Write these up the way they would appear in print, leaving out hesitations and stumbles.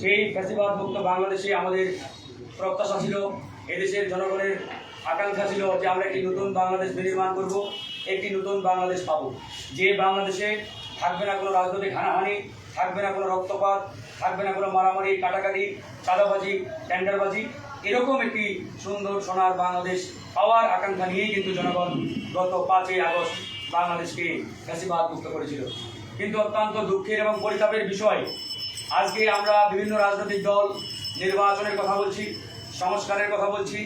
সেই ফ্যাসিবাদ মুক্ত বাংলাদেশে আমাদের প্রত্যাশা ছিল, এদেশের জনগণের আকাঙ্ক্ষা ছিল যে আমরা একটি নতুন বাংলাদেশ বিনির্মাণ করব, একটি নতুন বাংলাদেশ পাবো, যে বাংলাদেশে থাকবে না কোনো রাজনৈতিক হানাহানি, থাকবে না কোনো রক্তপাত, থাকবে না কোনো মারামারি, কাটাকাটি, চাঁদাবাজি, টেন্ডারবাজি। এরকম একটি সুন্দর সোনার বাংলাদেশ পাওয়ার আকাঙ্ক্ষা নিয়েই কিন্তু জনগণ গত 5ই আগস্ট বাংলাদেশকে ফ্যাসিবাদ মুক্ত করেছিল। কিন্তু অত্যন্ত দুঃখের এবং পরিতাপের বিষয়, আজকে আমরা বিভিন্ন রাজনৈতিক দল নির্বাচনের কথা বলছি, সংস্কারের কথা বলছি,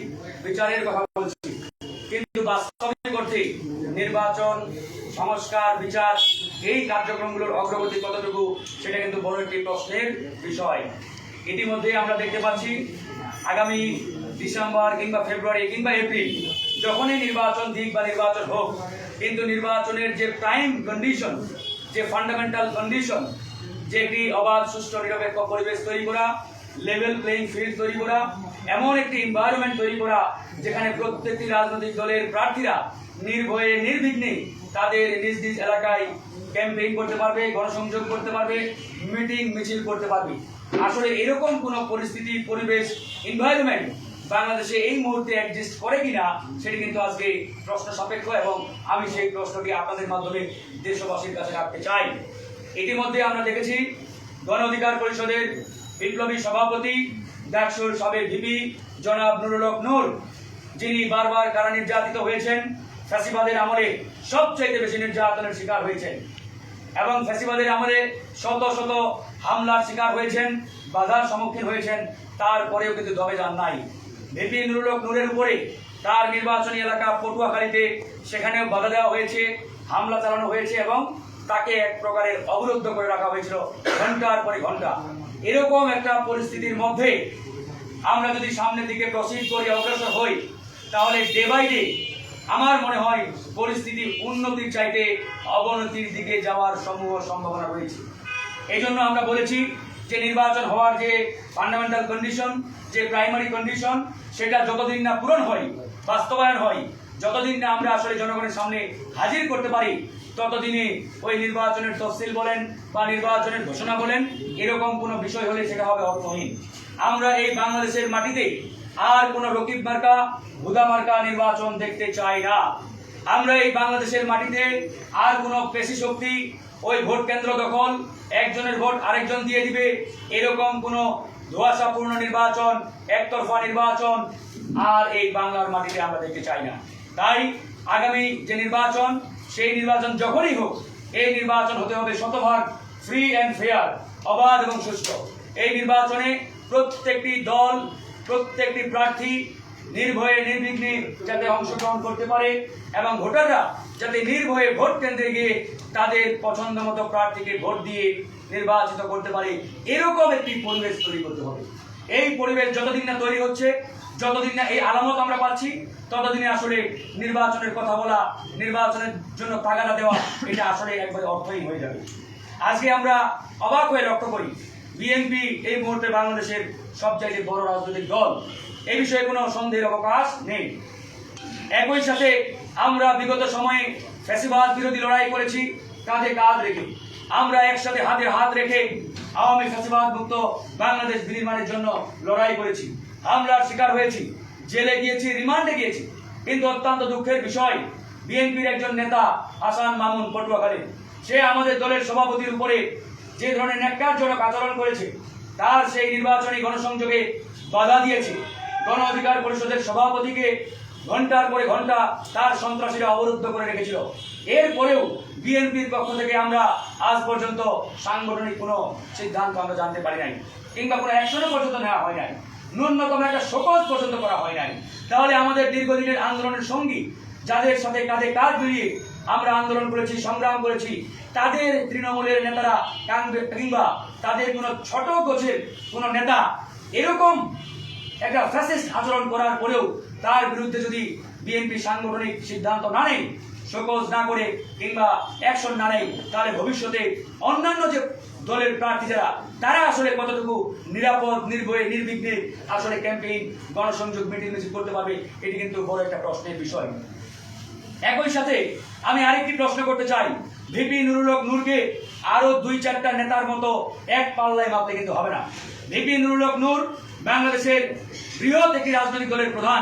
বিচারের কথা বলছি, কিন্তু বাস্তবায়ন করতে নির্বাচন, সংস্কার, বিচার এই কার্যক্রমগুলোর অগ্রগতি কতটুকু সেটা কিন্তু বড় একটি প্রশ্নের বিষয়। ইতিমধ্যে আমরা দেখতে পাচ্ছি আগামী ডিসেম্বর কিংবা ফেব্রুয়ারি কিংবা এপ্রিল যখনই নির্বাচন দিক বা নির্বাচন হোক, কিন্তু নির্বাচনের যে প্রাইম কন্ডিশন, যে ফান্ডামেন্টাল কন্ডিশন, যে একটি অবাধ, সুষ্ঠু, নিরপেক্ষ পরিবেশ তৈরি করা, লেভেল প্লেইং ফিল্ড তৈরি করা, এমন একটি এনভায়রনমেন্ট তৈরি করা যেখানে প্রত্যেকটি রাজনৈতিক দলের প্রার্থীরা নির্ভয়ে নির্বিঘ্নে তাদের নিজ নিজ এলাকায় ক্যাম্পেইন করতে পারবে, গণসংযোগ করতে পারবে, মিটিং মিছিল করতে পারবে। আসলে এরকম কোনো পরিস্থিতি, পরিবেশ, এনভায়রনমেন্ট বাংলাদেশে এই মুহূর্তে এক্সিস্ট করে কিনা সেটি কিন্তু আজকে প্রশ্ন সাপেক্ষ, এবং আমি সেই প্রশ্নটি আপনাদের মাধ্যমে দেশবাসীর কাছে রাখতে চাই। ইতিমধ্যে আমরা দেখেছি গণ অধিকার পরিষদের বিপ্লবী সভাপতি, ডাকসুর সাবেক ভিপি জনাব নুরুল হক নূর, যিনি বারবার কারা নির্যাতিত হয়েছেন, ফ্যাসিবাদের আমলে সবচাইতে বেশি নির্যাতনের শিকার হয়েছেন এবং ফ্যাসিবাদের আমলে শত শত হামলার শিকার হয়েছেন, বাধার সম্মুখীন হয়েছেন, তারপরেও কিন্তু দমে যান নাই। ভিপি নুরুল হক নূরের উপরে তার নির্বাচনী এলাকা পটুয়াখালীতে সেখানেও বাধা দেওয়া হয়েছে, হামলা চালানো হয়েছে এবং তাকে এক প্রকারের অবরুদ্ধ করে রাখা হয়েছিল ঘন্টার পরে ঘন্টা। এরকম একটা পরিস্থিতির মধ্যে আমরা যদি সামনের দিকে প্রসিড করি, অগ্রসর হই, তাহলে ডে বাই ডে আমার মনে হয় পরিস্থিতি উন্নতির চাইতে অবনতির দিকে যাওয়ার সমূহ সম্ভাবনা রয়েছে। এই জন্য আমরা বলেছি যে নির্বাচন হওয়ার যে ফান্ডামেন্টাল কন্ডিশন, যে প্রাইমারি কন্ডিশন, সেটা যতদিন না পূরণ হয়, বাস্তবায়ন হয়, যতদিন না আমরা আসলে জনগণের সামনে হাজির করতে পারি, ততদিনে ওই নির্বাচনের তফসিল বলেন বা নির্বাচনের ঘোষণা বলেন, এরকম কোনো বিষয় হলে সেটা হবে অর্থহীন। আমরা এই বাংলাদেশের মাটিতে আর কোনো রকিব মার্কা, হুদা মার্কা নির্বাচন দেখতে চাই না। আমরা এই বাংলাদেশের মাটিতে আর কোনো পেশি শক্তি ওই ভোট কেন্দ্র দখল, একজনের ভোট আরেকজন দিয়ে দিবে, এরকম কোনো ধোঁয়াশাপূর্ণ নির্বাচন, একতরফা নির্বাচন আর এই বাংলার মাটিতে আমরা দেখতে চাই না। তাই আগামী যে নির্বাচন, সেই নির্বাচন যখনই হোক, এই নির্বাচন হতে হবে শতভাগ ফ্রি অ্যান্ড ফেয়ার, অবাধ এবং সুষ্ঠু। এই নির্বাচনে প্রত্যেকটি দল, প্রত্যেকটি প্রার্থী নির্ভয়ে নির্বিঘ্নে যাতে অংশগ্রহণ করতে পারে এবং ভোটাররা যাতে নির্ভয়ে ভোট কেন্দ্রে গিয়ে তাদের পছন্দ মতো প্রার্থীকে ভোট দিয়ে নির্বাচিত করতে পারে, এরকম একটি পরিবেশ তৈরি করতে হবে। এই পরিবেশ যতদিন না তৈরি হচ্ছে, যতদিন না এই আলামত আমরা পাচ্ছি, ততদিনে আসলে নির্বাচনের কথা বলা, নির্বাচনের জন্য তাগাদা দেওয়া, এটা আসলে একবারে অর্থহীন হয়ে যাবে। আজকে আমরা অবাক হয়ে লক্ষ্য করি, বিএনপি এই মুহূর্তে বাংলাদেশের সবচাইতে বড় রাজনৈতিক দল, এই বিষয়ে কোনো সন্দেহের অবকাশ নেই। একই সাথে আমরা বিগত সময়ে ফ্যাসিবাদ বিরোধী লড়াই করেছি কাঁধে কাঁধ রেখে। আমরা একসাথে হাতে হাত রেখে আওয়ামী ফ্যাসিবাদ মুক্ত বাংলাদেশ বিনির্মাণের জন্য লড়াই করেছি। হামলার শিকার হয়েছি, জেলে গিয়েছি, রিমান্ডে গিয়েছি। কিন্তু অত্যন্ত দুঃখের বিষয়, বিএনপির একজন নেতা হাসান মামুন পটুয়াখালী, সে আমাদের দলের সভাপতির উপরে যে ধরনের ন্যাক্কারজনক আচরণ করেছে, তার সেই নির্বাচনী গণসংযোগে বাধা দিয়েছে। গণ অধিকার পরিষদের সভাপতিকে ঘন্টার পরে ঘন্টা তার সন্ত্রাসীরা অবরুদ্ধ করে রেখেছিল। এরপরেও বিএনপির পক্ষ থেকে আমরা আজ পর্যন্ত সাংগঠনিক কোনো সিদ্ধান্ত আমরা জানতে পারি নাই, কিংবা কোনো অ্যাকশনও পর্যন্ত নেওয়া হয় নাই, ন্যূনতম একটা শোকজ পর্যন্ত করা হয় নাই। তাহলে আমাদের দীর্ঘদিনের আন্দোলনের সঙ্গী, যাদের সাথে কাঁধে কাঁধ মিলিয়ে আমরা আন্দোলন করেছি, সংগ্রাম করেছি, তাদের তৃণমূলের নেতারা কিংবা তাদের কোনো ছোট গোছের কোনো নেতা এরকম একটা ফ্যাসিস্ট আচরণ করার পরেও তার বিরুদ্ধে যদি বিএনপি সাংগঠনিক সিদ্ধান্ত না নেয়, শোকজ না করে কিংবা অ্যাকশন না নেয়, তাহলে ভবিষ্যতে অন্যান্য যে দলের প্রার্থী যারা, তারা আসলে কতটুকু নিরাপদ, নির্ভয়ে, নির্বিঘ্নে আসলে ক্যাম্পেইন, গণসংযোগ, মিটিং মিছিল করতে পারবে, এটি কিন্তু বড় একটা প্রশ্নের বিষয়। একই সাথে আমি আরেকটি প্রশ্ন করতে চাই, ভিপি নুরুল হক নূরকে আরো 2-4টা নেতার মতো এক পাল্লায় মাপলে কিন্তু হবে না। ভিপি নুরুল হক নূর বাংলাদেশের বৃহৎ একটি রাজনৈতিক দলের প্রধান।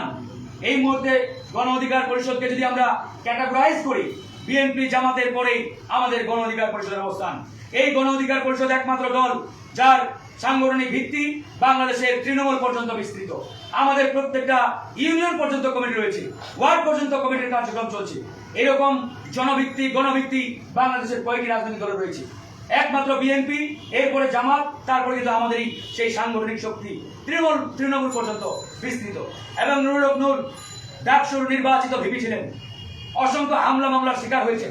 এই মুহূর্তে গণ অধিকার পরিষদকে যদি আমরা ক্যাটাগরাইজ করি, বিএনপি জামাতের পরেই আমাদের গণ অধিকার পরিষদের অবস্থান। এই গণ অধিকার পরিষদ একমাত্র দল যার সাংগঠনিক ভিত্তি বাংলাদেশের তৃণমূল পর্যন্ত বিস্তৃত। আমাদের প্রত্যেকটা ইউনিয়ন পর্যন্ত কমিটি রয়েছে, ওয়ার্ড পর্যন্ত কমিটির কার্যক্রম চলছে। এরকম জনভিত্তি গণভিত্তি বাংলাদেশের কয়েকটি রাজনৈতিক দল রয়েছে। একমাত্র বিএনপি, এরপরে জামাত, তারপরে কিন্তু আমাদেরই সেই সাংগঠনিক শক্তি তৃণমূল পর্যন্ত বিস্তৃত। এবং নুরুল হক নূর ডাকসুর নির্বাচিত ভিপি ছিলেন, অসংখ্য হামলা মামলার শিকার হয়েছে।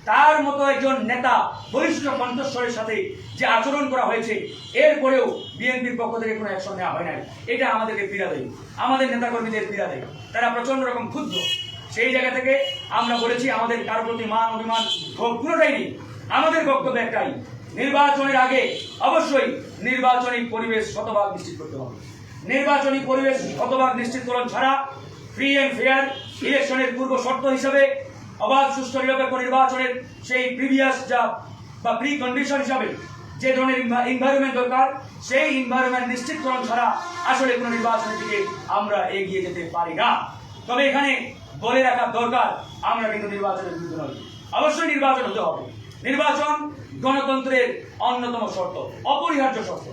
তার মতো একজন নেতা বরিষ্ঠ কণ্ঠস্বরের সাথে যে আচরণ করা হয়েছে, এরপরেও বিএনপির পক্ষ থেকে কোনো অ্যাকশন নেওয়া হয় নাই। এটা আমাদেরকে পীড়া দেয়, আমাদের নেতাকর্মীদের পীড়া দেয়। তারা প্রচন্ড রকম ক্ষুব্ধ। সেই জায়গা থেকে আমরা বলেছি আমাদের কারো প্রতি মান অভিমান ক্ষোভ কোনোটাই নেই। আমাদের বক্তব্য একটাই, নির্বাচনের আগে অবশ্যই নির্বাচনী পরিবেশ শতভাগ নিশ্চিত করতে হবে। নির্বাচনী পরিবেশ শতভাগ নিশ্চিতকরণ ছাড়া ফ্রি অ্যান্ড ফেয়ার ইলেকশনের পূর্ব শর্ত হিসাবে অবাধ সুষ্ঠু নিরপেক্ষ নির্বাচনের সেই প্রিভিয়াস বা প্রি কন্ডিশন হিসাবে যে ধরনের এনভায়রনমেন্ট দরকার, সেই এনভায়রনমেন্ট নিশ্চিতকরণ ছাড়া আসলে কোনো নির্বাচনের দিকে আমরা এগিয়ে যেতে পারি না। তবে এখানে বলে রাখা দরকার, আমরা কিন্তু নির্বাচনের বিরুদ্ধে নই। অবশ্যই নির্বাচন হতে হবে। নির্বাচন গণতন্ত্রের অন্যতম শর্ত, অপরিহার্য শর্ত।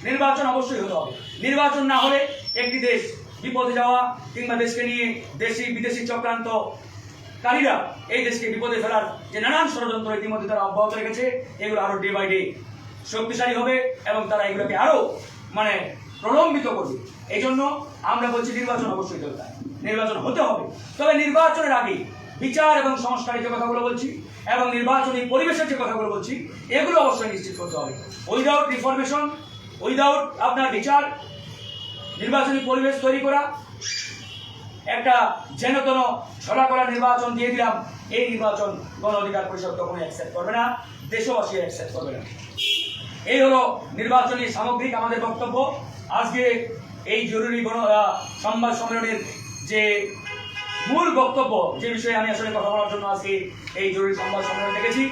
নির্বাচন অবশ্যই হতে হবে। নির্বাচন না হলে একটি দেশ বিপদে যাওয়া কিংবা দেশকে নিয়ে দেশি বিদেশি চক্রান্তকারীরা এই দেশকে বিপদে ফেলার যে নানান ষড়যন্ত্র ইতিমধ্যে তারা অব্যাহত রেখেছে, এগুলো আরো ডে বাই ডে শক্তিশালী হবে এবং তারা এগুলোকে আরো প্রলম্বিত করবে। এই জন্য আমরা বলছি নির্বাচন অবশ্যই দরকার, নির্বাচন হতে হবে। তবে নির্বাচনের আগে বিচার এবং সংস্কারের যে কথাগুলো বলছি এবং নির্বাচনী পরিবেশের যে কথাগুলো বলছি, এগুলো অবশ্যই নিশ্চিত করতে হবে। উইদাউট রিফরমেশন, উইদাউট আপনার বিচার, নির্বাচনী পরিবেশ তৈরি করা, একটা যেনতেন ছড়া করা নির্বাচন দিয়ে দিলাম, এই নির্বাচন গণ অধিকার পরিষদ কখনো অ্যাকসেপ্ট করবে না, দেশবাসী অ্যাকসেপ্ট করবে না। এই হলো নির্বাচনী সামগ্রিক আমাদের বক্তব্য। আজকে এই জরুরি সংবাদ সম্মেলনের যে মূল বক্তব্য, যে বিষয়ে আমি আসলে কথা বলার জন্য আজকে এই জরুরি সংবাদ সম্মেলন দেখেছি,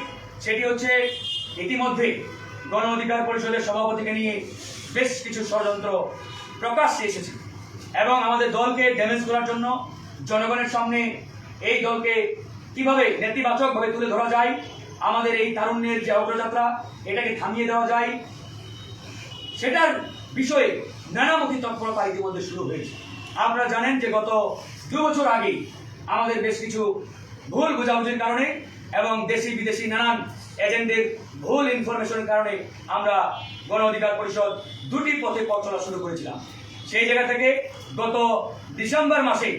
সেটি হচ্ছে ইতিমধ্যে গণ অধিকার পরিষদের সভাপতিকে নিয়ে বেশ কিছু ষড়যন্ত্র প্রকাশ্যে এসেছে এবং আমাদের দলকে ড্যামেজ করার জন্য জনগণের সামনে এই দলকে কিভাবে নেতিবাচকভাবে তুলে ধরা যায়, আমাদের এই তারুণ্যের যে অগ্রযাত্রা এটাকে থামিয়ে দেওয়া যায়, সেটার বিষয়ে নানামুখী তৎপরতা ইতিমধ্যে শুরু হয়েছে। আপনারা জানেন যে গত 2 বছর আগে আমাদের বেশ কিছু ভুল বোঝাবুঝির কারণে এবং দেশি বিদেশি নানান এজেন্টের ভুল ইনফরমেশনের কারণে আমরা গণ অধিকার পরিষদ 2টি পথে পথ চলা শুরু করেছিলাম। সেই জায়গা থেকে গত ডিসেম্বর মাসে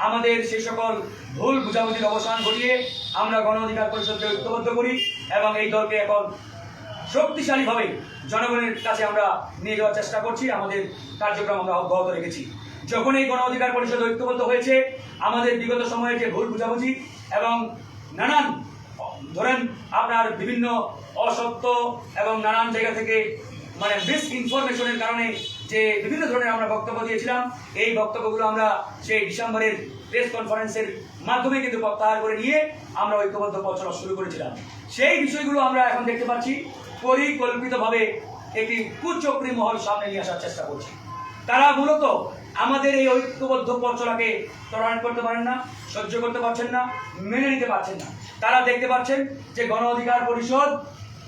আমাদের সেই সকল ভুল বুঝাবুঝির অবসান ঘটিয়ে আমরা গণ অধিকার পরিষদকে ঐক্যবদ্ধ করি এবং এই দলকে এখন শক্তিশালীভাবে জনগণের কাছে আমরা নিয়ে যাওয়ার চেষ্টা করছি। আমাদের কার্যক্রম আমরা অব্যাহত রেখেছি। যখন এই গণ অধিকার পরিষদ ঐক্যবদ্ধ হয়েছে, আমাদের বিগত সময়ে যে ভুল বুঝাবুঝি এবং নানান ধরেন আপনার বিভিন্ন অসত্য এবং নানান জায়গা থেকে মিস ইনফরমেশনের কারণে যে বিভিন্ন ধরনের আমরা বক্তব্য দিয়েছিলাম, এই বক্তব্যগুলো আমরা সেই ডিসেম্বরের প্রেস কনফারেন্সের মাধ্যমে কিন্তু প্রত্যাহার করে নিয়ে আমরা ঐক্যবদ্ধ পথ চলা শুরু করেছিলাম। সেই বিষয়গুলো আমরা এখন দেখতে পাচ্ছি পরিকল্পিতভাবে একটি কুচক্রী মহল সামনে নিয়ে আসার চেষ্টা করছে। তারা মূলত আমাদের এই ঐক্যবদ্ধ পথ চলাকে ত্বরান্বিত করতে পারেন না, সহ্য করতে পারছেন না, মেনে নিতে পারছেন না। তারা দেখতে পাচ্ছেন যে গণ অধিকার পরিষদ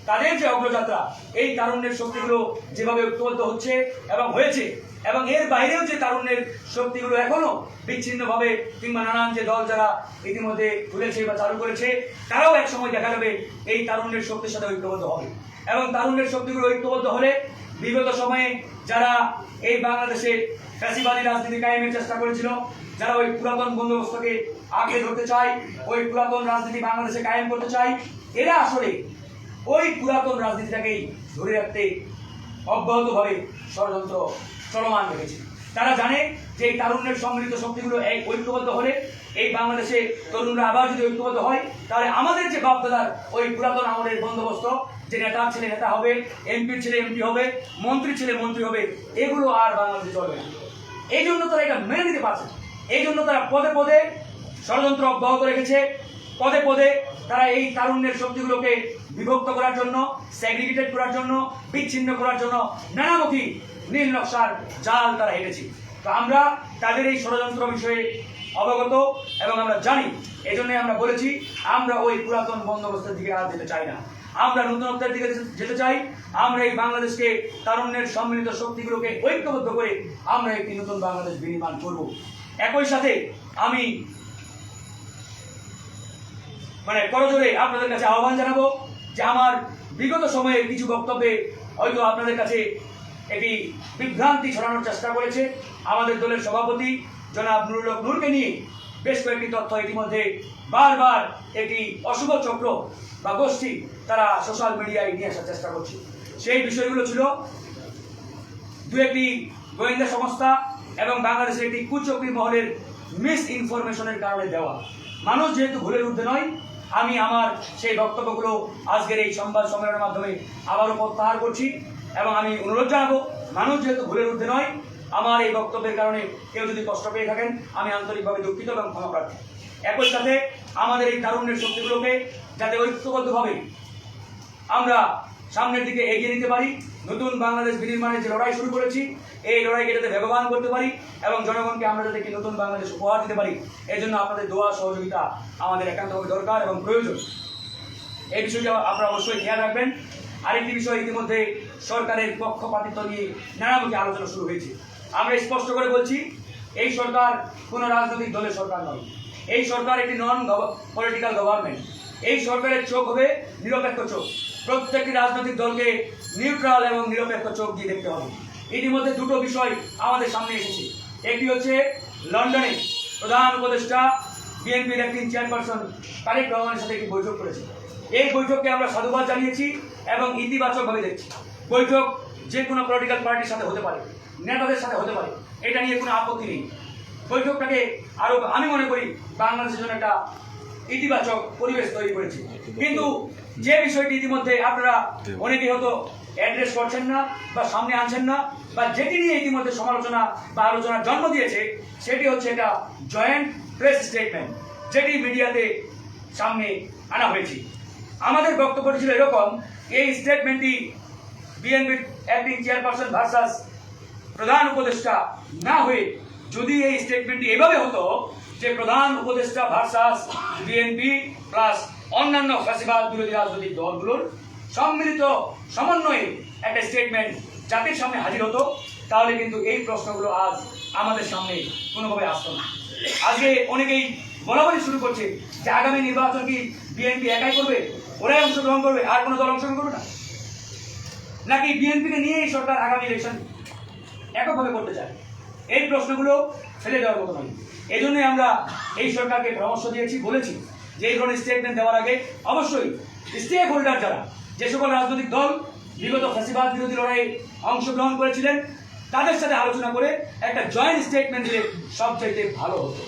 তাদের যে অগ্রযাত্রা, এই তারুণ্যের শক্তিগুলো যেভাবে ঐক্যবদ্ধ হচ্ছে এবং হয়েছে, এবং এর বাইরেও যে তারুণ্যের শক্তিগুলো এখনো বিচ্ছিন্নভাবে কিংবা নানান যে দল যারা ইতিমধ্যে তুলেছে বা চালু করেছে, তারাও এক সময় দেখা যাবে এই তারুণ্যের শক্তির সাথে ঐক্যবদ্ধ হবে। এবং তারুণ্যের শক্তিগুলো ঐক্যবদ্ধ হলে বিগত সময়ে যারা এই বাংলাদেশে ফ্যাসিবাদী রাজনীতি কায়েমের চেষ্টা করেছিল, যারা ওই পুরাতন বন্দোবস্তকে আগে ধরতে চায়, ওই পুরাতন রাজনীতি বাংলাদেশে কায়েম করতে চায়, এরা আসলে ওই পুরাতন রাজনীতিটাকেই ধরে রাখতে অব্যাহতভাবে ষড়যন্ত্র চলমান রেখেছে। তারা জানে যে এই তারুণ্যের সম্মিলিত শক্তিগুলো এই ঐক্যবদ্ধ হলে, এই বাংলাদেশে তরুণরা আবার যদি ঐক্যবদ্ধ হয়, তাহলে আমাদের যে বাপদাদার ওই পুরাতন আমলের বন্দোবস্ত, যে নেতার ছেলে নেতা হবে, এমপির ছেলে এমপি হবে, মন্ত্রীর ছেলে মন্ত্রী হবে, এগুলো আর বাংলাদেশে চলবে না। এই জন্য তারা এটা মেনে নিতে পারছে। এই জন্য তারা পদে পদে ষড়যন্ত্র অব্যাহত রেখেছে। পদে পদে তারা এই তারুণ্যের শক্তিগুলোকে বিভক্ত করার জন্য, সেগ্রিগেটেড করার জন্য, বিচ্ছিন্ন করার জন্য নানামুখী নীল নকশার জাল তারা হেঁটেছে। তো আমরা তাদের এই ষড়যন্ত্র বিষয়ে অবগত এবং আমরা জানি। এই জন্যই আমরা বলেছি আমরা ওই পুরাতন বন্দোবস্তের দিকে আর যেতে চাই না, আমরা নতুনত্বের দিকে যেতে চাই। আমরা এই বাংলাদেশকে, তারুণ্যের সম্মিলিত শক্তিগুলোকে ঐক্যবদ্ধ করে আমরা একটি নতুন বাংলাদেশ বিনির্মাণ করব। একই সাথে আমি করজোরে আপনাদের কাছে আহ্বান জানাবো যে আমার বিগত সময়ে কিছু বক্তব্যে হয়তো আপনাদের কাছে একটি বিভ্রান্তি ছড়ানোর চেষ্টা করেছে আমাদের দলের সভাপতি জনাব নুরুল হক নূরকে নিয়ে বেশ কয়েকটি তথ্য ইতিমধ্যে বারবার একটি অশুভ চক্র বা গোষ্ঠী তারা সোশ্যাল মিডিয়ায় নিয়ে আসার চেষ্টা করছে। সেই বিষয়গুলো ছিল দু একটি গোয়েন্দা সংস্থা এবং বাংলাদেশের একটি কুচক্রী মহলের মিস ইনফরমেশনের কারণে দেওয়া। মানুষ যেহেতু ভুলের ঊর্ধ্বে নয়, আমি আমার সেই বক্তব্যগুলো আজকের এই সংবাদ সম্মেলনের মাধ্যমে আবারও প্রত্যাহার করছি এবং আমি অনুরোধ জানাবো, মানুষ যেহেতু ভুলের ঊর্ধ্বে নয়, আমার এই বক্তব্যের কারণে কেউ যদি কষ্ট পেয়ে থাকেন আমি আন্তরিকভাবে দুঃখিত এবং ক্ষমা প্রার্থী। একই সাথে আমাদের এই তারুণ্যের শক্তিগুলোকে যাতে ঐক্যবদ্ধভাবে আমরা সামনের দিকে এগিয়ে নিতে পারি, নতুন বাংলাদেশ বিনির্মাণের যে লড়াই শুরু করেছি এই লড়াইকে যাতে বেগবান করতে পারি এবং জনগণকে আমরা যাতে একটি নতুন বাংলাদেশ উপহার দিতে পারি, এই জন্য আপনাদের দোয়া সহযোগিতা আমাদের একান্তভাবে দরকার এবং প্রয়োজন। এই বিষয়টি আপনারা অবশ্যই খেয়াল রাখবেন। আরেকটি বিষয়, ইতিমধ্যে সরকারের পক্ষপাতিত্ব নিয়ে নানামুখী আলোচনা শুরু হয়েছে। আমরা স্পষ্ট করে বলছি, এই সরকার কোনো রাজনৈতিক দলের সরকার নয়। এই সরকার একটি নন পলিটিক্যাল গভর্নমেন্ট। এই সরকারের চোখ হবে নিরপেক্ষ চোখ। প্রত্যেকটি রাজনৈতিক দলকে নিউট্রাল এবং নিরপেক্ষ চোখ দিয়ে দেখতে হবে। ইতিমধ্যে দুটো বিষয় আমাদের সামনে এসেছে। একটি হচ্ছে লন্ডনে প্রধান উপদেষ্টা বিএনপির অ্যাক্টিং চেয়ারপারসন তারেক রহমানের সাথে একটি বৈঠক করেছে। এই বৈঠককে আমরা সাধুবাদ জানিয়েছি এবং ইতিবাচকভাবে দেখছি। বৈঠক যে কোনো পলিটিক্যাল পার্টির সাথে হতে পারে, নেতাদের সাথে হতে পারে, এটা নিয়ে কোনো আপত্তি নেই। বৈঠকটাকে আরো আমি মনে করি বাংলাদেশের জন্য একটা ইতিবাচক পরিবেশ তৈরি করেছে। কিন্তু যে বিষয়টি ইতিমধ্যে আপনারা অনেকেই হয়তো অ্যাড্রেস করছেন না বা সামনে আনছেন না, বা যেটি নিয়ে ইতিমধ্যে সমালোচনা বা আলোচনার জন্ম দিয়েছে, সেটি হচ্ছে এটা জয়েন্ট প্রেস স্টেটমেন্ট, যেটি মিডিয়াতে সামনে আনা হয়েছে। আমাদের বক্তব্য ছিল এরকম, এই স্টেটমেন্টটি বিএনপির অ্যাক্টিং চেয়ারপারসন ভার্সাস প্রধান উপদেষ্টা না হয়ে যদি এই স্টেটমেন্টটি এভাবে হতো যে প্রধান উপদেষ্টা ভার্সাস বিএনপি প্লাস অন্যান্য ফ্যাসিবাদ বিরোধী রাজনৈতিক দলগুলোর সম্মিলিত সমন্বয়ে একটা স্টেটমেন্ট জাতির সামনে হাজির হতো, তাহলে কিন্তু এই প্রশ্নগুলো আজ আমাদের সামনে কোনোভাবে আসতো না। আজকে অনেকেই বলাবলি শুরু করছে যে আগামী নির্বাচন কি বিএনপি একাই করবে, ওরাই অংশগ্রহণ করবে, আর কোনো দল অংশগ্রহণ করবে না, নাকি বিএনপিকে নিয়ে এই সরকার আগামী ইলেকশন এককভাবে করতে চায়? এই প্রশ্নগুলো ফেলে দেওয়ার মতো নয়। এই জন্যই আমরা এই সরকারকে পরামর্শ দিয়েছি, বলেছি যে এই ধরনের স্টেটমেন্ট দেওয়ার আগে অবশ্যই স্টেক হোল্ডার যারা, যে সকল রাজনৈতিক দল বিগত ফ্যাসিবাদ বিরোধী লড়াইয়ে অংশগ্রহণ করেছিলেন, তাদের সাথে আলোচনা করে একটা জয়েন্ট স্টেটমেন্ট দিলে সবচাইতে ভালো হতো।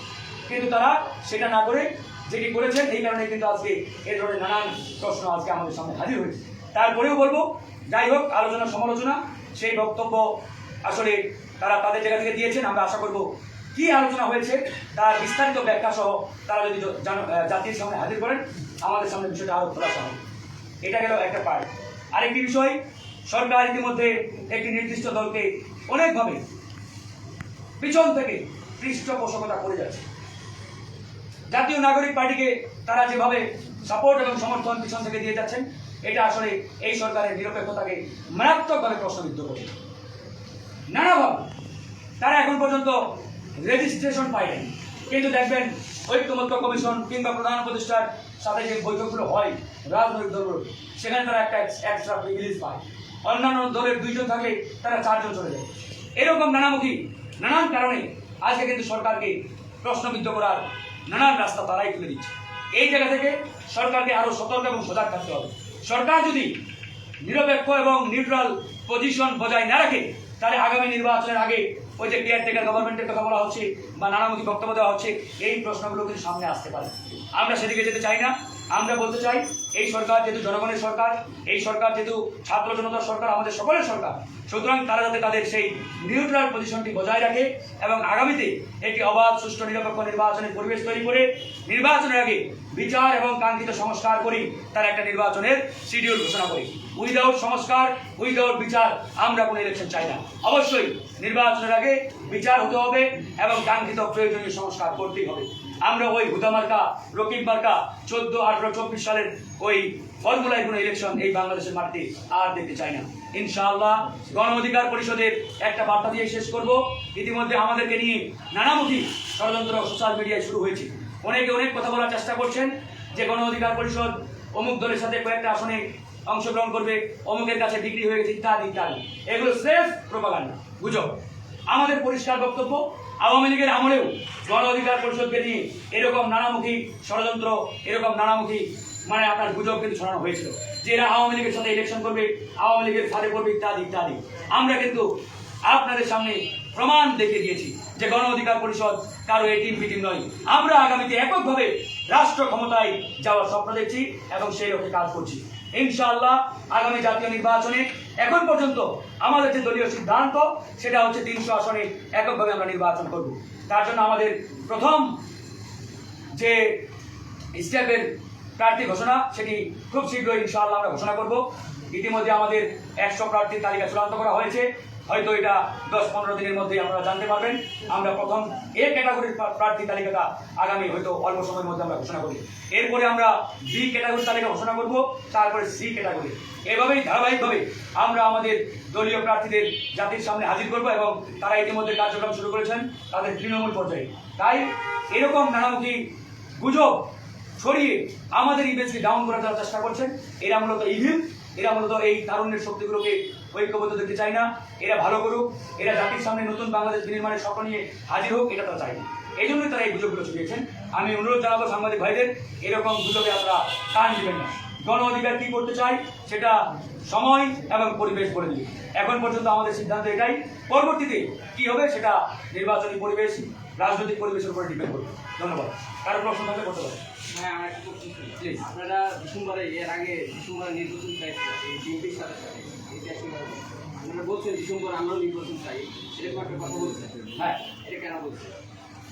কিন্তু তারা সেটা না করে যেটি করেছেন, এই কারণে কিন্তু আজকে এই ধরনের নানান প্রশ্ন আজকে আমাদের সামনে হাজির হয়েছে। তারপরেও বলবো, যাই হোক, আলোচনা সমালোচনা সেই বক্তব্য আসলে তারা তাদের জায়গা থেকে দিয়েছেন। আমরা আশা করব কি আলোচনা হয়েছে তার বিস্তারিত ব্যাখ্যা সহ তারা যদি জাতির সামনে হাজির করেন, আমাদের সামনে বিষয়টা আরো খোলাসা হবে। এটা গেল একটা পার্ট। আরেকটি বিষয়, সরকার ইতিমধ্যে একটি নির্দিষ্ট দলকে অনেকভাবে পিছন থেকে পৃষ্ঠপোষকতা করে যাচ্ছে। জাতীয় নাগরিক পার্টিকে তারা যেভাবে সাপোর্ট এবং সমর্থন পিছন থেকে দিয়ে যাচ্ছেন, এটা আসলে এই সরকারের নিরপেক্ষতাকে মারাত্মকভাবে প্রশ্নবিদ্ধ করে। নানাভাবে তারা এখন পর্যন্ত রেজিস্ট্রেশন পায়নি, কিন্তু দেখবেন ঐক্যমত্য কমিশন কিংবা প্রধান উপদেষ্টার সাথে যে বৈঠকগুলো হয় রাজনৈতিক দলগুলো, সেখানে তারা একটা এক্সট্রা প্রিভিলেজ পায়। অন্যান্য দলের 2 জন থাকলে তারা 4 জন চলে যায়। এরকম নানান কারণে আজকে কিন্তু সরকারকে প্রশ্নবিদ্ধ করার নানান রাস্তা তারাই তুলে দিচ্ছে। এই জায়গা থেকে সরকারকে আরো সতর্ক এবং সজাগ থাকতে হবে। সরকার যদি নিরপেক্ষ এবং নিউট্রাল পজিশন বজায় না রাখে, তাহলে আগামী নির্বাচনের আগে ওই যে কেয়ারটেকার গভর্নমেন্টের কথা বলা হচ্ছে বা নানামুখী বক্তব্য দেওয়া হচ্ছে, এই প্রশ্নগুলো কিন্তু সামনে আসতে পারে। আমরা সেদিকে যেতে চাই না। আমরা বলতে চাই এই সরকার যেহেতু জনগণের সরকার, এই সরকার যেহেতু ছাত্র জনতার সরকার, আমাদের সকলের সরকার, সুতরাং তারা যাতে তাদের সেই নিউট্রাল পজিশনটি বজায় রাখে এবং আগামীতে একটি অবাধ সুষ্ঠু নিরপেক্ষ নির্বাচনের পরিবেশ তৈরি করে নির্বাচনের আগে বিচার এবং কাঙ্ক্ষিত সংস্কার করি তার একটা নির্বাচনের শিডিউল ঘোষণা করি। উইদাউট সংস্কার, উইদাউট বিচার আমরা কোনো ইলেকশন চাই না। অবশ্যই নির্বাচনের আগে বিচার হতে হবে এবং কাঙ্ক্ষিত প্রয়োজনীয় সংস্কার করতেই হবে। আমরা ওই হুদা মার্কা, রকিব মার্কা 14, 18, 24 সালের ওই ফর্মুলায় কোনো ইলেকশন এই বাংলাদেশের মাটিতে আর দেখতে চাই না। ইনশাআল্লাহ গণ অধিকার পরিষদের একটা বার্তা দিয়ে শেষ করব। ইতিমধ্যে আমাদেরকে নিয়ে নানামুখী ষড়যন্ত্র সোশ্যাল মিডিয়ায় শুরু হয়েছে। অনেকে অনেক কথা বলার চেষ্টা করছেন যে গণ অধিকার পরিষদ অমুক দলের সাথে কয়েকটা আসনে অংশগ্রহণ করবে, অমুকের কাছে ডিগ্রি হয়ে গেছে, ইত্যাদি ইত্যাদি। এগুলো স্রেফ প্রোপাগান্ডা, গুজব। আমাদের পরিষ্কার বক্তব্য, আওয়ামী লীগের আমলেও গণ অধিকার পরিষদকে নিয়ে এরকম নানামুখী ষড়যন্ত্র, এরকম নানামুখী আপনার গুজব কিন্তু ছড়ানো হয়েছিল যে এরা আওয়ামী লীগের সাথে ইলেকশন করবে, আওয়ামী লীগের ফাঁদে পড়বে, ইত্যাদি ইত্যাদি। আমরা কিন্তু আপনাদের সামনে প্রমাণ দেখিয়ে দিয়েছি যে গণ অধিকার পরিষদ কারো এটিম ফিটিম নয়। আমরা আগামীতে এককভাবে রাষ্ট্র ক্ষমতায় যাওয়ার স্বপ্ন দেখছি এবং সেই লক্ষ্যে কাজ করছি। ইনশাআল্লাহ আগামী জাতীয় নির্বাচনে এখন পর্যন্ত আমাদের যে দলীয় সিদ্ধান্ত সেটা হচ্ছে 300 আসনে এককভাবে আমরা নির্বাচন করব। তার জন্য আমাদের প্রথম যে স্টেপের প্রার্থী ঘোষণা সেটি খুব শীঘ্রই ইনশাআল্লাহ আমরা ঘোষণা করব। ইতিমধ্যে আমাদের 100 প্রার্থীর তালিকা চূড়ান্ত করা হয়েছে। হয়তো এটা 10-15 দিনের মধ্যে আপনারা জানতে পারবেন। আমরা প্রথম এ ক্যাটাগরির প্রার্থী তালিকাটা আগামী হয়তো অল্প সময়ের মধ্যে আমরা ঘোষণা করি। এরপরে আমরা বি ক্যাটাগরির তালিকা ঘোষণা করব, তারপরে সি ক্যাটাগরি। এভাবেই ধারাবাহিকভাবে আমরা আমাদের দলীয় প্রার্থীদের জাতির সামনে হাজির করব এবং তারা ইতিমধ্যে কার্যক্রম শুরু করেছেন তাদের তৃণমূল পর্যায়ে। তাই এরকম নানামুখী গুজব ছড়িয়ে আমাদের ইমেজকে ডাউন করার যারা চেষ্টা করছেন এরা মূলত ইভিল, এরা মূলত এই তারুণ্যের শক্তিগুলোকে ঐক্যবদ্ধ দেখতে চায় না। এরা ভালো করুক, এরা জাতির সামনে নতুন বাংলাদেশ বিনির্মাণের স্বপ্ন নিয়ে হাজির হোক, এটা তারা চায় না। এই জন্যই তারা এই গুজবগুলো ছড়িয়েছেন। আমি অনুরোধ জানাবো সাংবাদিক ভাইদের এরকম গুজবে আপনারা কান দিবেন না। গণ অধিকার কি করতে চাই সেটা সময় এবং পরিবেশ বলে দিবে। এখন পর্যন্ত আমাদের সিদ্ধান্ত এটাই, পরবর্তীতে কি হবে সেটা নির্বাচনী পরিবেশ, রাজনৈতিক পরিবেশের উপরে ডিপেন্ড করবে। ধন্যবাদ। কারো প্রশ্ন থাকলে করতে পারেন। হ্যাঁ, আমার একটা প্রশ্ন ছিল। প্লিজ, আপনারা ডিসেম্বরে এর আগে ডিসেম্বরে নির্বাচন চাইছিলেন এই বিএনপির সাথে, আপনারা বলছেন ডিসেম্বর আমরাও নির্বাচন চাই, এরকম একটা কথা বলছেন। হ্যাঁ, এটা কেন বলছেন?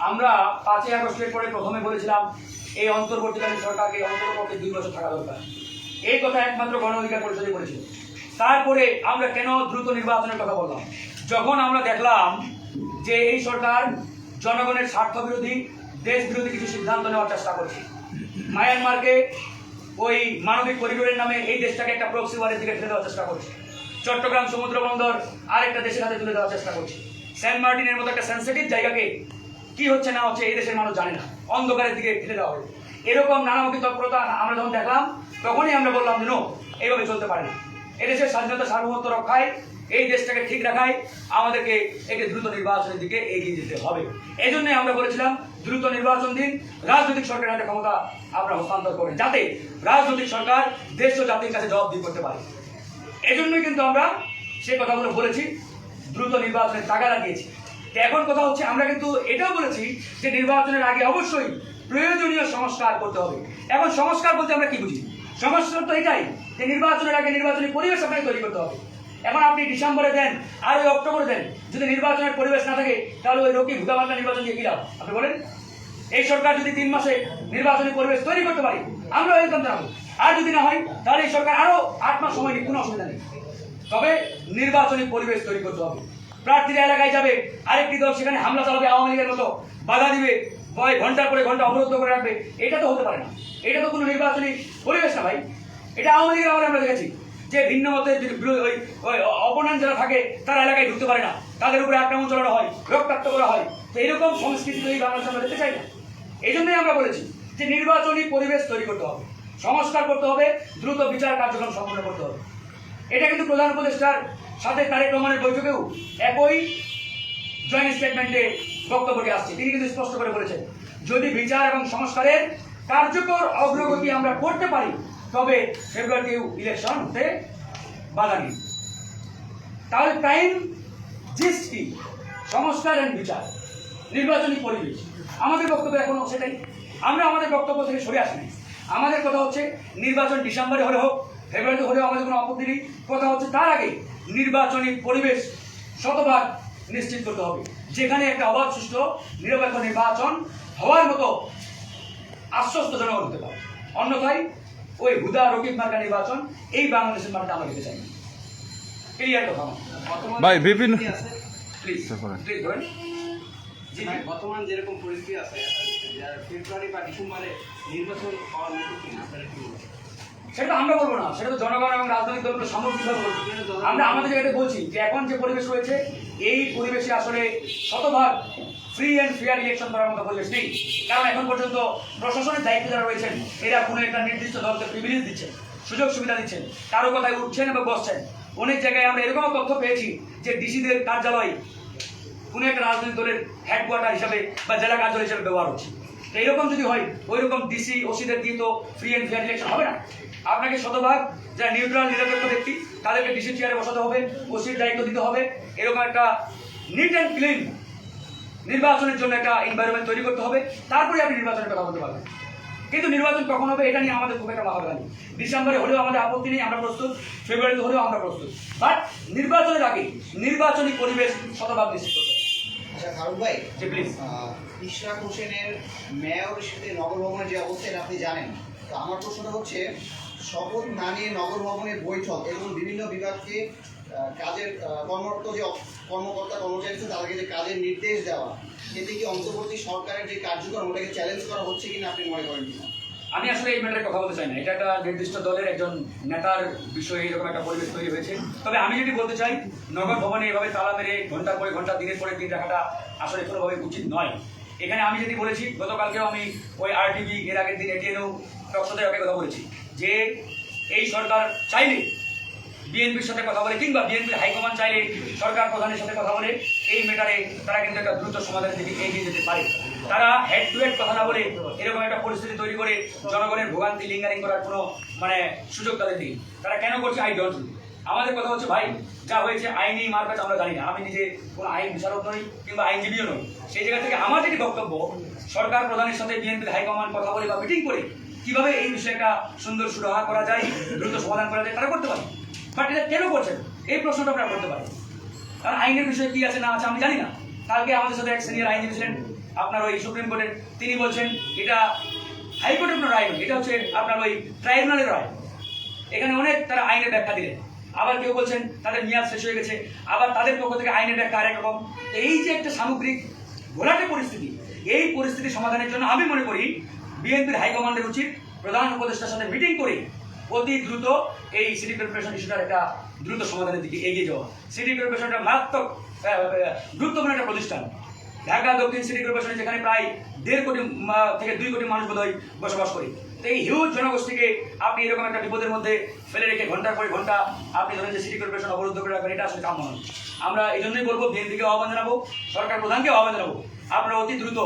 আমরা 5ই আগস্টের পরে প্রথমে বলেছিলাম এই অন্তর্বর্তীকালীন সরকারকে অন্ততপক্ষে 2 বছর থাকা দরকার। এই কথা একমাত্র গণ অধিকার পরিষদে বলেছিল। তারপরে আমরা কেন দ্রুত নির্বাচনের কথা বললাম? যখন আমরা দেখলাম যে এই সরকার জনগণের স্বার্থ বিরোধী, দেশ বিরোধী কিছু সিদ্ধান্ত নেওয়ার চেষ্টা করছে। মায়ানমারকে ওই মানবিক করিডোরের নামে এই দেশটাকে একটা প্রক্সি ওয়ারের দিকে ঠেলে দেওয়ার চেষ্টা করছে। চট্টগ্রাম সমুদ্র বন্দর আরেকটা দেশের হাতে তুলে দেওয়ার চেষ্টা করছে। সেন্ট মার্টিনের মতো একটা সেন্সিটিভ জায়গাকে কি হচ্ছে না হচ্ছে এই দেশের মানুষ জানে না, অন্ধকারের দিকে ঠেলে দেওয়া হবে। এরকম নানামুখী তৎপরতা আমরা যখন দেখলাম তখনই আমরা বললাম যে নো, এইভাবে চলতে পারে না। এদেশের স্বাধীনতা সার্বভৌমত্ব রক্ষায়, এই দেশটাকে ঠিক রাখায় আমাদেরকে একটি দ্রুত নির্বাচনের দিকে এগিয়ে যেতে হবে। এই জন্যই আমরা বলেছিলাম দ্রুত নির্বাচন দিন, রাজনৈতিক সরকারের হাতে ক্ষমতা আপনারা হস্তান্তর করেন, যাতে রাজনৈতিক সরকার দেশ ও জাতির কাছে জবাবদিহি করতে পারে। এজন্যই কিন্তু আমরা সেই কথাগুলো বলেছি, দ্রুত নির্বাচনের তাগা লাগিয়েছি। এখন কথা হচ্ছে আমরা কিন্তু এটাও বলেছি যে নির্বাচনের আগে অবশ্যই প্রয়োজনীয় সংস্কার করতে হবে। এখন সংস্কার বলতে আমরা কি বুঝি? সংস্কার তো এটাই যে নির্বাচনের আগে নির্বাচনী পরিবেশ আপনাকে তৈরি করতে হবে। এখন আপনি ডিসেম্বরে দেন আর ওই অক্টোবরে দেন, যদি নির্বাচনের পরিবেশ না থাকে তাহলে ওই রকি ভুদাবাল্লা নির্বাচন দিয়ে কি লাভ? আপনি বলেন। এই সরকার যদি 3 মাসে নির্বাচনী পরিবেশ তৈরি করতে পারে আমরা ওয়েলকাম জানাবো, আর যদি না হয় তাহলে এই সরকার আরো 8 মাস সময় নিয়ে কোনো অসুবিধা নেই। তবে নির্বাচনী পরিবেশ তৈরি করতে হবে। প্রার্থীরা এলাকায় যাবে, আরেকটি দল সেখানে হামলা চালাবে, আওয়ামী লীগের মতো বাধা দিবে, ঘন্টার পরে ঘন্টা অবরুদ্ধ করে রাখবে, এটা তো হতে পারে না। এটা তো কোনো নির্বাচনী পরিবেশ না ভাই। এটা আওয়ামী লীগের আমলে আমরা দেখেছি যে ভিন্ন মতে ওই অপোনেন্ট যারা থাকে তারা এলাকায় ঢুকতে পারে না, তাদের উপরে আক্রমণ চালানো হয়, রক্তাক্ত করা হয়। তো এরকম সংস্কৃতি তো এই বাংলাদেশে আমরা দেখতে চাই না। এই জন্যই আমরা বলেছি যে নির্বাচনী পরিবেশ তৈরি করতে হবে, সংস্কার করতে হবে, দ্রুত বিচার কার্যক্রম সম্পন্ন করতে হবে। এটা কিন্তু প্রধান উপদেষ্টার সাথে তারেক রহমানের বৈঠকেও একই জয়েন্ট স্টেটমেন্টে বক্তব্যটি আসছে। তিনি কিন্তু স্পষ্ট করে বলেছেন যদি বিচার এবং সংস্কারের কার্যকর অগ্রগতি আমরা করতে পারি তবে ফেব্রুয়ারিতেও ইলেকশন হতে বাধা নেই। তাহলে টাইম জিস্ট কি? সংস্কার এবং বিচার, নির্বাচনী পরিবেশ। আমাদের বক্তব্য এখনো সেটাই। আমরা আমাদের বক্তব্য থেকে সরে আসিনি। আমাদের কথা হচ্ছে নির্বাচন ডিসেম্বরে হলে হোক, ফেব্রুয়ারিতে হলেও আমাদের কোনো আপত্তি নেই। কথা হচ্ছে তার আগে নির্বাচনী পরিবেশ শতভাগ নিশ্চিত করতে হবে, যেখানে একটা অবাধ সুষ্ঠু নিরপেক্ষ নির্বাচন হওয়ার মতো আশ্বস্ত জনগণ হতে পারে। অন্যথায় ওই হুদা রকিব মার্কা নির্বাচন এই বাংলাদেশের মার্কা আমরা দিতে চাই না। ক্লিয়ার কথা বর্তমান ভাই, বিভিন্ন পরিস্থিতি আছে, প্লিজ প্লিজ ধরেন। জি ভাই, বর্তমান যেরকম পরিস্থিতি আছে ফেব্রুয়ারি বা ডিসেম্বরে নির্বাচন হওয়ার মতো কিনা আপনারা কি বলবেন? সেটা তো আমরা বলবো না, সেটা তো জনগণ এবং রাজনৈতিক দলগুলো সামগ্রিকভাবে বলবে। আমরা আমাদের জায়গাটা বলছি যে এখন যে পরিবেশ রয়েছে এই পরিবেশে আসলে শতভাগ ফ্রি অ্যান্ড ফেয়ার ইলেকশন করার মতো পরিবেশ নেই। কারণ এখন পর্যন্ত প্রশাসনের দায়িত্বে যারা রয়েছেন এরা কোনো একটা নির্দিষ্ট দলকে প্রিভিলেজ দিচ্ছেন, সুযোগ সুবিধা দিচ্ছেন, কারো কথায় উঠছেন এবং বসছেন। অনেক জায়গায় আমরা এরকমও তথ্য পেয়েছি যে ডিসিদের কার্যালয় কোনো একটা রাজনৈতিক দলের হেডকোয়ার্টার হিসাবে বা জেলা কার্যালয় হিসাবে ব্যবহার হচ্ছে। তো এরকম যদি হয় ওই রকম ডিসি ওসিদের দিয়ে তো ফ্রি অ্যান্ড ফেয়ার ইলেকশন হবে না। আপনাকে শতভাগ যারা নিউট্রাল নিরপেক্ষ ব্যক্তি তাদেরকে ডিসি চেয়ারে বসাতে হবে, ওসির দায়িত্ব দিতে হবে। এরকম একটা নিট অ্যান্ড ক্লিন নির্বাচনের জন্য একটা এনভায়রনমেন্ট তৈরি করতে হবে, তারপরে আপনি নির্বাচনের কথা বলতে পারবেন। কিন্তু নির্বাচন কখন হবে এটা নিয়ে আমাদের খুব একটা মাথা ব্যথা নেই। ডিসেম্বরে হলেও আমাদের আপত্তি নেই, আমরা প্রস্তুত। ফেব্রুয়ারিতে হলেও আমরা প্রস্তুত। বাট নির্বাচনের আগে নির্বাচনী পরিবেশ শতভাগ নিশ্চিত করতে হবে। আচ্ছা ফারুক ভাই, জি প্লিজ। ইশরাক হোসেনের মেয়রের সাথে নগর ভবনের যে অবস্থা এটা আপনি জানেন। তো আমার প্রশ্নটা হচ্ছে, শপথ না নিয়ে নগর ভবনের বৈঠক এবং বিভিন্ন বিভাগকে কাজের কর্মরত যে কর্মকর্তা কর্মচারী আছে তাদেরকে যে কাজের নির্দেশ দেওয়া, এতে কি অন্তর্বর্তী সরকারের যে কার্যক্রম ওটাকে চ্যালেঞ্জ করা হচ্ছে কিনা আপনি মনে করেন কিনা? আমি আসলে এই ম্যাটারে কথা বলতে চাই না, এটা একটা নির্দিষ্ট দলের একজন নেতার বিষয়ে এরকম একটা পরিবেশ তৈরি হয়েছে। তবে আমি যদি বলতে চাই নগর ভবনে এভাবে তালা মেরে ঘন্টার পরে ঘন্টা দিনের পরে দিন রাখাটা আসলে কোনোভাবে উচিত নয়। এখানে আমি যদি বলেছি, গতকালকেও আমি ওই আরটিভি এর আগের দিন এটিএনও টকশোতে একটা কথা বলেছি যে এই সরকার চাইলে বিএনপির সাথে কথা বলে কিংবা বিএনপির হাইকমান্ড চাইলে সরকার প্রধানের সাথে কথা বলে এই ম্যাটারে তারা কিন্তু একটা দ্রুত সমাধানের দিকে এগিয়ে যেতে পারে। তারা হেড টু হেড কথা না বলে এরকম একটা পরিস্থিতি তৈরি করে জনগণের ভোগান্তি লিঙ্গারিং করার কোনো সুযোগ তাদের নেই। তারা কেন করছে আই ডোন্ট নো। আমাদের কথা হচ্ছে ভাই, যা হয়েছে আইনি মারপ্যাচ আমরা জানি না। আমি নিজে কোনো আইন বিচারক নই কিংবা আইনজীবীও নই। সেই জায়গা থেকে আমার যেটি বক্তব্য, সরকার প্রধানের সাথে বিএনপির হাইকমান্ড কথা বলে বা মিটিং করে কিভাবে এই বিষয়ে একটা সুন্দর সুরাহা করা যায়, দ্রুত সমাধান করা যায়, তারা করতে পারে। বাট এটা কেন করছেন এই প্রশ্নটা আপনারা করতে পারেন। কারণ আইনের বিষয়ে কি আছে না আছে আমি জানি না। কালকে আমাদের সাথে এক সিনিয়র আইনজীবী ছিলেন আপনার ওই সুপ্রিম কোর্টের, তিনি বলছেন এটা হাইকোর্টের কোনো রায় নয়, এটা হচ্ছে আপনার ওই ট্রাইব্যুনালের রায়। এখানে অনেক তারা আইনের ব্যাখ্যা দিলেন। আবার কেউ বলছেন তাদের মেয়াদ শেষ হয়ে গেছে, আবার তাদের পক্ষ থেকে আইনের ব্যাখ্যা আরেক রকম। এই যে একটা সামগ্রিক ঘোলাটে পরিস্থিতি, এই পরিস্থিতি সমাধানের জন্য আমি মনে করি বিএনপির হাইকমান্ডের উচিত প্রধান উপদেষ্টার সাথে মিটিং করে অতি দ্রুত এই সিটি কর্পোরেশন ইস্যুটার একটা দ্রুত সমাধানের দিকে এগিয়ে যাওয়া। সিটি কর্পোরেশনটা মারাত্মক গুরুত্বপূর্ণ একটা প্রতিষ্ঠান। ঢাকা দক্ষিণ সিটি কর্পোরেশনে যেখানে প্রায় 1.5 কোটি থেকে 2 কোটি মানুষ বোধহয় বসবাস করে। তো এই হিউজ জনগোষ্ঠীকে আপনি এরকম একটা বিপদের মধ্যে ফেলে রেখে ঘন্টার পরে ঘন্টা আপনি ধরেন যে সিটি কর্পোরেশন অবরুদ্ধ করে রাখবেন, এটা আসলে কাম্য নয়। আমরা এই জন্যই বলবো বিএনপিকে আহ্বান জানাবো, সরকার প্রধানকে আহ্বান জানাবো, আপনারা অতি দ্রুত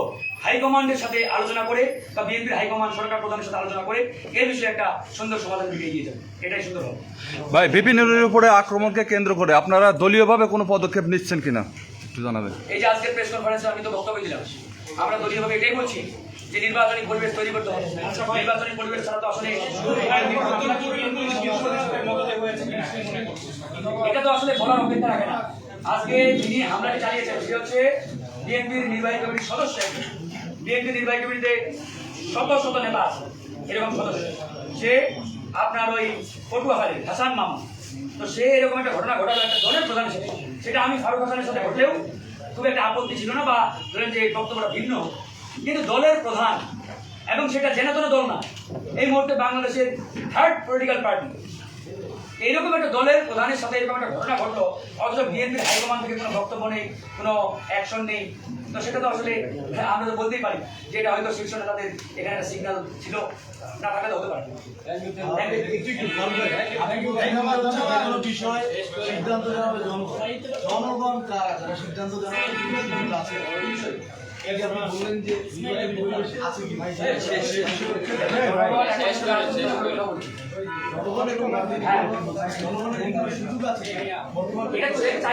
হাইকমান্ডের সাথে আলোচনা করে বা বিএনপির হাইকমান্ড সরকার প্রধানের সাথে আলোচনা করে এই বিষয়ে একটা সুন্দর সমাধানের দিকে এগিয়ে যাবে, এটাই সুন্দর হবে। ভাই, বিপিনের উপরে আক্রমণকে কেন্দ্র করে আপনারা দলীয়ভাবে কোনো পদক্ষেপ নিচ্ছেন কিনা একটু জানাবেন। এই যে আজকের প্রেস কনফারেন্সে আমি তো বক্তব্য দিলাম, আমরা দলীয়ভাবে এটাই বলছি যে নির্বাচনী পরিবেশ তৈরি করতে হবে। নির্বাচনী পরিবেশ ছাড়া তো আসলে এটা তো আসলে বলার অপেক্ষা রাখে না। আজকে যিনি হামলাটি চালিয়েছেন সে হচ্ছে বিএনপির নির্বাহী কমিটির সদস্য। বিএনপির নির্বাহী কমিটিতে শত শত নেতা আছে, এরকম সদস্য। সে আপনার ওই পটুয়াখালীর হাসান মামা, তো সে এরকম একটা ঘটনা ঘটালো একটা দলের প্রধান হিসেবে। সেটা আমি ফারুক হাসানের সাথে ঘটলেও খুব একটা আপত্তি ছিল না, বা ধরেন যে বক্তব্যটা ভিন্ন। কিন্তু দলের প্রধান, এবং সেটা জেনাতন দল না, এই মুহূর্তে বাংলাদেশের থার্ড পলিটিক্যাল পার্টি, এইরকম একটা দলের প্রধানের সাথে এরকম একটা ঘটনা ঘটলো, অথচ বিএনপির হাইকমান্ড থেকে কোনো বক্তব্য নেই, কোনো অ্যাকশন নেই। তো সেটা তো আসলে আমরা তো বলতেই পারি যে এটা হয়তো শীর্ষ নেতাদের এখানে একটা সিগন্যাল ছিল, না থাকলে তো হতে পারে। জনগণ কারা সিদ্ধান্ত বললেন যে আছে কি ভাই, জনগণের সুযোগ আছে।